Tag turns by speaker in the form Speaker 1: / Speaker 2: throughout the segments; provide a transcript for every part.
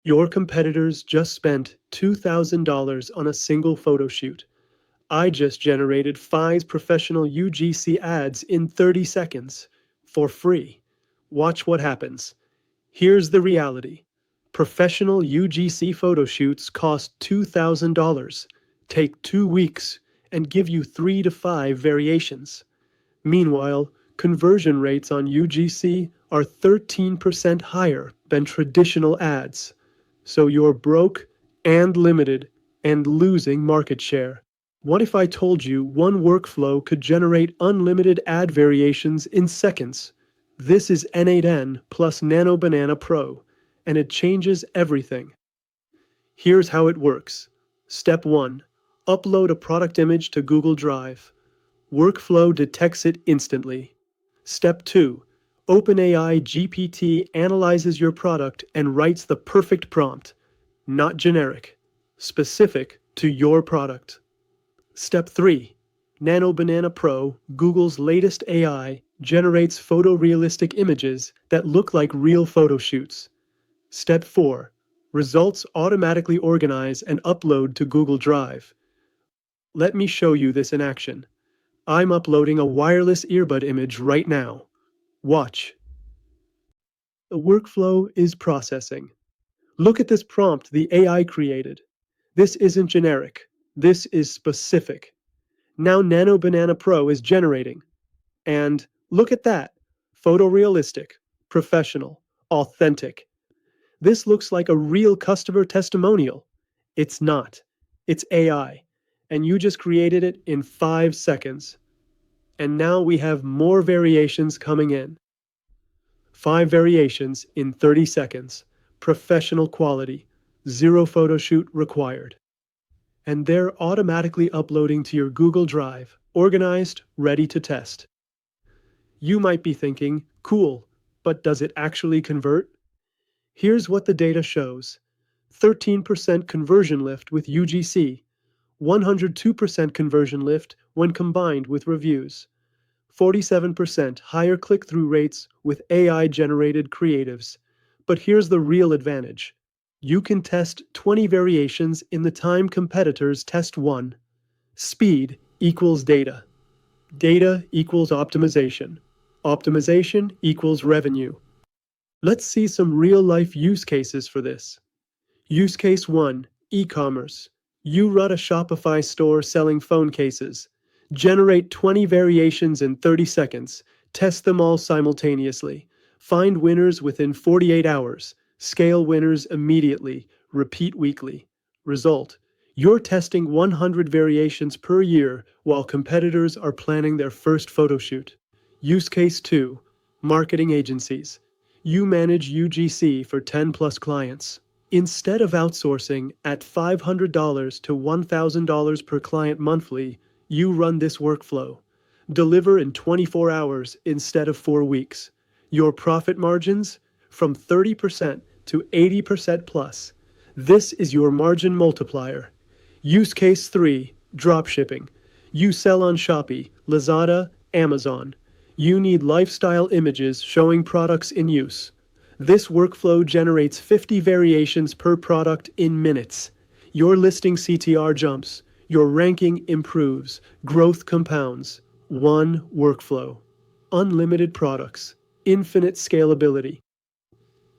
Speaker 1: Your competitors just spent $2,000 on a single photo shoot. I just generated 5 professional UGC ads in 30 seconds for free. Watch what happens. Here's the reality. Professional UGC photo shoots cost $2,000, take 2 weeks, and give you 3 to 5 variations. Meanwhile, conversion rates on UGC are 13% higher than traditional ads. So you're broke and limited and losing market share. What if I told you one workflow could generate unlimited ad variations in seconds? This is N8N plus Nano Banana Pro, and it changes everything. Here's how it works. Step 1. Upload a product image to Google Drive. Workflow detects it instantly. Step 2. OpenAI GPT analyzes your product and writes the perfect prompt, not generic, specific to your product. Step 3. Nano Banana Pro, Google's latest AI, generates photorealistic images that look like real photo shoots. Step 4. Results automatically organize and upload to Google Drive. Let me show you this in action. I'm uploading a wireless earbud image right now. Watch. The workflow is processing. Look at this prompt the AI created. This isn't generic. This is specific. Now Nano Banana Pro is generating. And look at that. Photorealistic, professional, authentic. This looks like a real customer testimonial. It's not. It's AI. And you just created it in 5 seconds. And now we have more variations coming in. 5 variations in 30 seconds. Professional quality. 0 photo shoot required. And they're automatically uploading to your Google Drive, organized, ready to test. You might be thinking, cool, but does it actually convert? Here's what the data shows. 13% conversion lift with UGC, 102% conversion lift when combined with reviews, 47% higher click-through rates with AI-generated creatives. But here's the real advantage. You can test 20 variations in the time competitors test 1. Speed equals data. Data equals optimization. Optimization equals revenue. Let's see some real-life use cases for this. Use case 1, e-commerce. You run a Shopify store selling phone cases. Generate 20 variations in 30 seconds. Test them all simultaneously. Find winners within 48 hours. Scale winners immediately. Repeat weekly. Result: you're testing 100 variations per year while competitors are planning their first photo shoot. Use case 2, marketing agencies. You manage UGC for 10 plus clients. Instead of outsourcing at $500 to $1,000 per client monthly, you run this workflow. Deliver in 24 hours instead of 4 weeks. Your profit margins? From 30% to 80% plus. This is your margin multiplier. Use case 3, dropshipping. You sell on Shopee, Lazada, Amazon. You need lifestyle images showing products in use. This workflow generates 50 variations per product in minutes. Your listing CTR jumps. Your ranking improves. Growth compounds. One workflow. Unlimited products. Infinite scalability.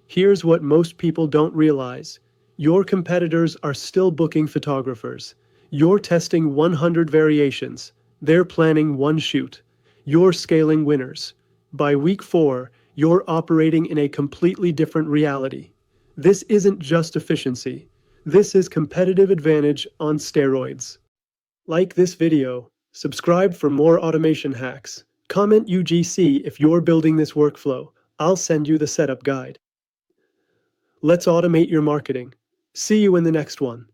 Speaker 1: Here's what most people don't realize. Your competitors are still booking photographers. You're testing 100 variations. They're planning 1 shoot. You're scaling winners. By week 4, you're operating in a completely different reality. This isn't just efficiency. This is competitive advantage on steroids. Like this video, subscribe for more automation hacks. Comment UGC if you're building this workflow. I'll send you the setup guide. Let's automate your marketing. See you in the next one.